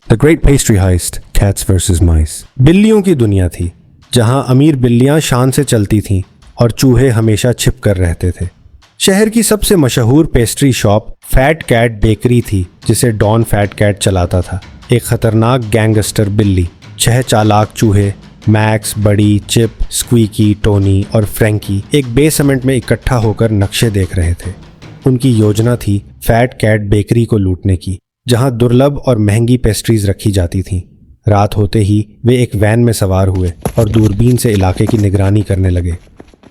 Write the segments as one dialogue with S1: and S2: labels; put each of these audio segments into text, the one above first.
S1: The great pastry heist, cats versus mice. बिल्लियों की दुनिया थी जहां अमीर बिल्लियां शान से चलती थीं और चूहे हमेशा छिप कर रहते थे। शहर की सबसे मशहूर pastry shop Fat Cat Bakery थी, जिसे डॉन फैट कैट चलाता था। एक खतरनाक गैंगस्टर बिल्ली, 6 चालाक चूहे मैक्स, बड़ी, चिप, स्क्वीकी, टोनी और फ्रैंकी एक बेसमेंट में इकट्ठा होकर नक्शे देख रहे थे। उनकी योजना थी फैट कैट बेकरी को लूटने की, जहां दुर्लभ और महंगी पेस्ट्रीज रखी जाती थीं। रात होते ही वे एक वैन में सवार हुए और दूरबीन से इलाके की निगरानी करने लगे।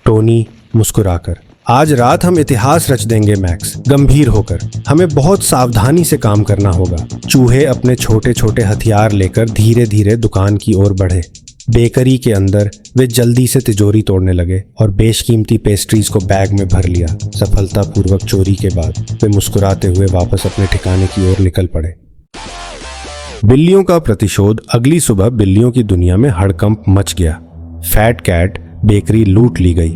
S1: टोनी मुस्कुराकर, आज रात हम इतिहास रच देंगे मैक्स, गंभीर होकर, हमें बहुत सावधानी से काम करना होगा। चूहे अपने छोटे छोटे हथियार लेकर धीरे धीरे दुकान की ओर बढ़े। बेकरी के अंदर वे जल्दी से तिजोरी तोड़ने लगे और बेशकीमती पेस्ट्रीज को बैग में भर लिया। सफलतापूर्वक चोरी के बाद वे मुस्कुराते हुए वापस अपने ठिकाने की ओर निकल पड़े। बिल्लियों का प्रतिशोध। अगली सुबह बिल्लियों की दुनिया में हड़कंप मच गया। फैट कैट बेकरी लूट ली गई।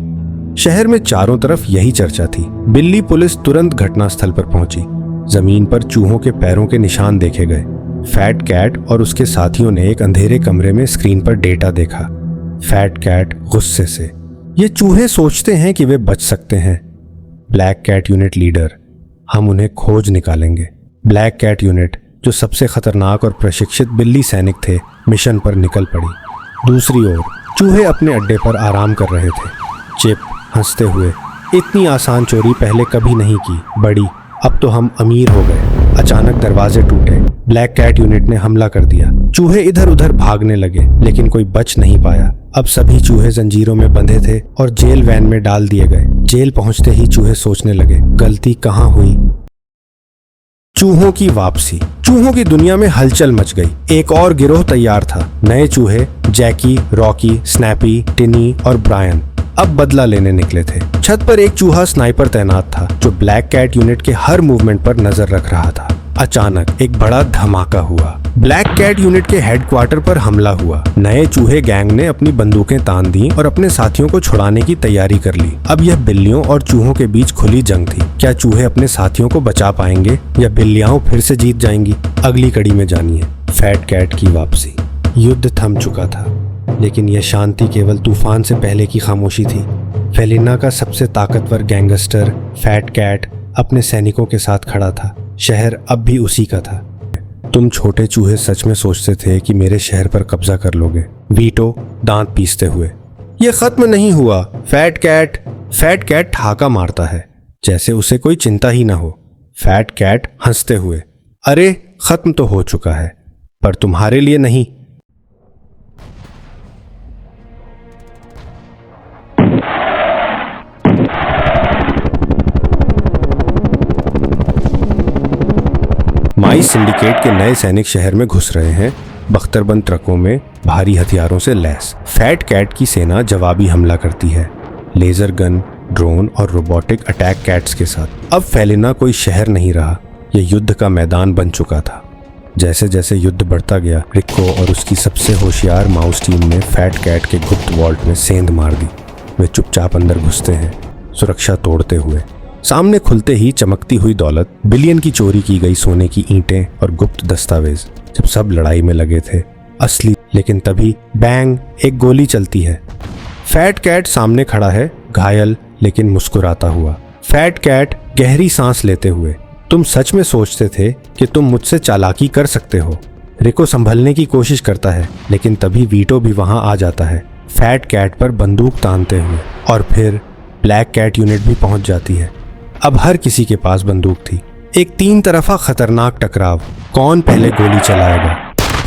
S1: शहर में चारों तरफ यही चर्चा थी। बिल्ली पुलिस तुरंत घटनास्थल पर पहुंची। जमीन पर चूहों के पैरों के निशान देखे गए। फैट कैट और उसके साथियों ने एक अंधेरे कमरे में स्क्रीन पर डेटा देखा। फैट कैट गुस्से से, ये चूहे सोचते हैं कि वे बच सकते हैं। ब्लैक कैट यूनिट लीडर, हम उन्हें खोज निकालेंगे। ब्लैक कैट यूनिट, जो सबसे खतरनाक और प्रशिक्षित बिल्ली सैनिक थे, मिशन पर निकल पड़ी। दूसरी ओर चूहे अपने अड्डे पर आराम कर रहे थे। चिप हंसते हुए, इतनी आसान चोरी पहले कभी नहीं की बड़ी, अब तो हम अमीर हो गए। अचानक दरवाजे टूटे। ब्लैक कैट यूनिट ने हमला कर दिया। चूहे इधर उधर भागने लगे, लेकिन कोई बच नहीं पाया। अब सभी चूहे जंजीरों में बंधे थे और जेल वैन में डाल दिए गए। जेल पहुंचते ही चूहे सोचने लगे, गलती कहां हुई। चूहों की वापसी। चूहों की दुनिया में हलचल मच गई। एक और गिरोह तैयार था। नए चूहे जैकी, रॉकी, स्नैपी, टिनी और ब्रायन अब बदला लेने निकले थे। छत पर एक चूहा स्नाइपर तैनात था, जो ब्लैक कैट यूनिट के हर मूवमेंट पर नजर रख रहा था। अचानक एक बड़ा धमाका हुआ। ब्लैक कैट यूनिट के हेडक्वार्टर पर हमला हुआ। नए चूहे गैंग ने अपनी बंदूकें तान दी और अपने साथियों को छुड़ाने की तैयारी कर ली। अब यह बिल्लियों और चूहों के बीच खुली जंग थी। क्या चूहे अपने साथियों को बचा पाएंगे या बिल्लियां फिर से जीत जाएंगी? अगली कड़ी में जानिए फैट कैट की वापसी। युद्ध थम चुका था, लेकिन यह शांति केवल तूफान से पहले की खामोशी थी। फेलिना का सबसे ताकतवर गैंगस्टर फैट कैट अपने सैनिकों के साथ खड़ा था। शहर अब भी उसी का था। तुम छोटे चूहे सच में सोचते थे कि मेरे शहर पर कब्जा कर लोगे? वीटो दांत पीसते हुए, यह खत्म नहीं हुआ फैट कैट। फैट कैट ठहाका मारता है, जैसे उसे कोई चिंता ही ना हो। फैट कैट हंसते हुए, अरे खत्म तो हो चुका है, पर तुम्हारे लिए नहीं। माइस सिंडिकेट के नए सैनिक शहर में घुस रहे हैं, बख्तरबंद ट्रकों में भारी हथियारों से लैस। फैट कैट की सेना जवाबी हमला करती है, लेजर गन, ड्रोन और रोबोटिक अटैक कैट्स के साथ। अब फेलिना कोई शहर नहीं रहा, यह युद्ध का मैदान बन चुका था। जैसे जैसे युद्ध बढ़ता गया, रिको और उसकी सबसे होशियार माउस टीम ने फैट कैट के गुप्त वॉल्ट में सेंध मार दी। वे चुपचाप अंदर घुसते हैं, सुरक्षा तोड़ते हुए। सामने खुलते ही चमकती हुई दौलत, बिलियन की चोरी की गई सोने की ईंटें और गुप्त दस्तावेज। जब सब लड़ाई में लगे थे असली, लेकिन तभी बैंग, एक गोली चलती है। फैट कैट सामने खड़ा है, घायल लेकिन मुस्कुराता हुआ। फैट कैट गहरी सांस लेते हुए, तुम सच में सोचते थे कि तुम मुझसे चालाकी कर सकते हो? रिको संभलने की कोशिश करता है, लेकिन तभी वीटो भी वहां आ जाता है, फैट कैट पर बंदूक तानते हुए। और फिर ब्लैक कैट यूनिट भी पहुंच जाती है। अब हर किसी के पास बंदूक थी। एक 3 तरफा खतरनाक टकराव। कौन पहले गोली चलाएगा?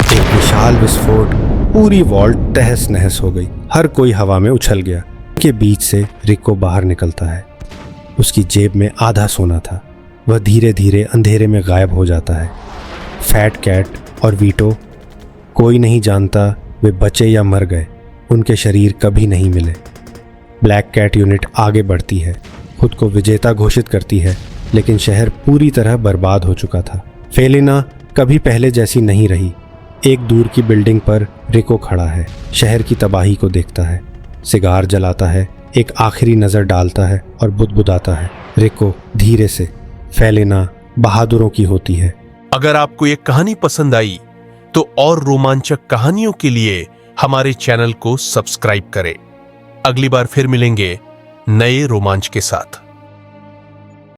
S1: एक विशाल विस्फोट, पूरी वॉल्ट तहस नहस हो गई। हर कोई हवा में उछल गया। के बीच से रिको बाहर निकलता है। उसकी जेब में आधा सोना था। वह धीरे धीरे अंधेरे में गायब हो जाता है। फैट कैट और वीटो, कोई नहीं जानता वे बचे या मर गए। उनके शरीर कभी नहीं मिले। ब्लैक कैट यूनिट आगे बढ़ती है, खुद को विजेता घोषित करती है, लेकिन शहर पूरी तरह बर्बाद हो चुका था। फेलिना कभी पहले जैसी नहीं रही। एक दूर की बिल्डिंग पर रिको खड़ा है, शहर की तबाही को देखता है। सिगार जलाता है, एक आखिरी नज़र डालता है और बुदबुदाता है। रिको धीरे से, फेलिना बहादुरों की होती है।
S2: अगर आपको ये कहानी पसंद आई तो और रोमांचक कहानियों के लिए हमारे चैनल को सब्सक्राइब करें। अगली बार फिर मिलेंगे नए रोमांच के साथ।